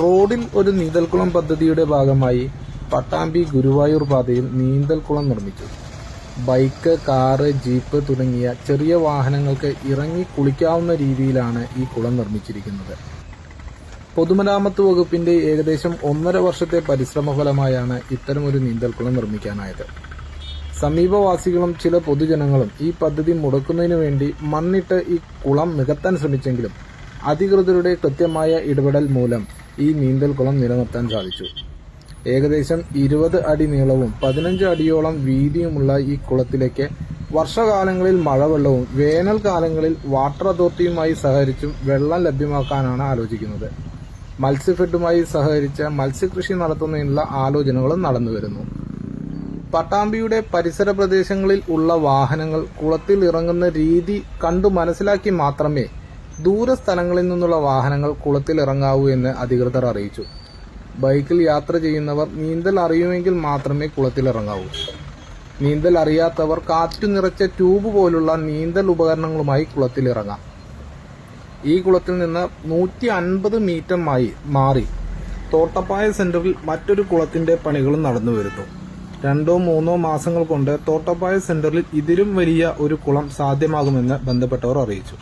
റോഡിൽ ഒരു നീന്തൽക്കുളം പദ്ധതിയുടെ ഭാഗമായി പട്ടാമ്പി ഗുരുവായൂർ പാതയിൽ നീന്തൽക്കുളം നിർമ്മിച്ചു. ബൈക്ക്, കാറ്, ജീപ്പ് തുടങ്ങിയ ചെറിയ വാഹനങ്ങൾക്ക് ഇറങ്ങി കുളിക്കാവുന്ന രീതിയിലാണ് ഈ കുളം നിർമ്മിച്ചിരിക്കുന്നത്. പൊതുമരാമത്ത് വകുപ്പിന്റെ ഏകദേശം 1.5 വർഷത്തെ പരിശ്രമ ഫലമായാണ് ഇത്തരമൊരു നീന്തൽക്കുളം നിർമ്മിക്കാനായത്. സമീപവാസികളും ചില പൊതുജനങ്ങളും ഈ പദ്ധതി മുടക്കുന്നതിനു വേണ്ടി മണ്ണിട്ട് ഈ കുളം നികത്താൻ ശ്രമിച്ചെങ്കിലും അധികൃതരുടെ കൃത്യമായ ഇടപെടൽ മൂലം ഈ നീന്തൽക്കുളം നിലനിർത്താൻ സാധിച്ചു. ഏകദേശം 20 അടി നീളവും 15 അടിയോളം വീതിയുമുള്ള ഈ കുളത്തിലേക്ക് വർഷകാലങ്ങളിൽ മഴവെള്ളവും വേനൽക്കാലങ്ങളിൽ വാട്ടർ അതോറിറ്റിയുമായി സഹകരിച്ചും വെള്ളം ലഭ്യമാക്കാനാണ് ആലോചിക്കുന്നത്. മത്സ്യഫെഡുമായി സഹകരിച്ച് മത്സ്യകൃഷി നടത്തുന്നതിനുള്ള ആലോചനകളും നടന്നുവരുന്നു. പട്ടാമ്പിയുടെ പരിസര പ്രദേശങ്ങളിൽ ഉള്ള വാഹനങ്ങൾ കുളത്തിൽ ഇറങ്ങുന്ന രീതി കണ്ടു മനസ്സിലാക്കി മാത്രമേ ദൂരസ്ഥലങ്ങളിൽ നിന്നുള്ള വാഹനങ്ങൾ കുളത്തിൽ ഇറങ്ങാവൂ എന്ന് അധികൃതർ അറിയിച്ചു. ബൈക്കിൽ യാത്ര ചെയ്യുന്നവർ നീന്തൽ അറിയുമെങ്കിൽ മാത്രമേ കുളത്തിൽ ഇറങ്ങാവൂ. നീന്തൽ അറിയാത്തവർ കാറ്റു നിറച്ച ട്യൂബ് പോലുള്ള നീന്തൽ ഉപകരണങ്ങളുമായി കുളത്തിൽ ഇറങ്ങാം. ഈ കുളത്തിൽ നിന്ന് 150 മീറ്റർ മാറി തോട്ടപ്പായ സെന്ററിൽ മറ്റൊരു കുളത്തിന്റെ പണികളും നടന്നുവരുന്നു. 2-3 മാസങ്ങൾ കൊണ്ട് തോട്ടപ്പായ സെന്ററിൽ ഇതിലും വലിയ ഒരു കുളം സാധ്യമാകുമെന്ന് ബന്ധപ്പെട്ടവർ അറിയിച്ചു.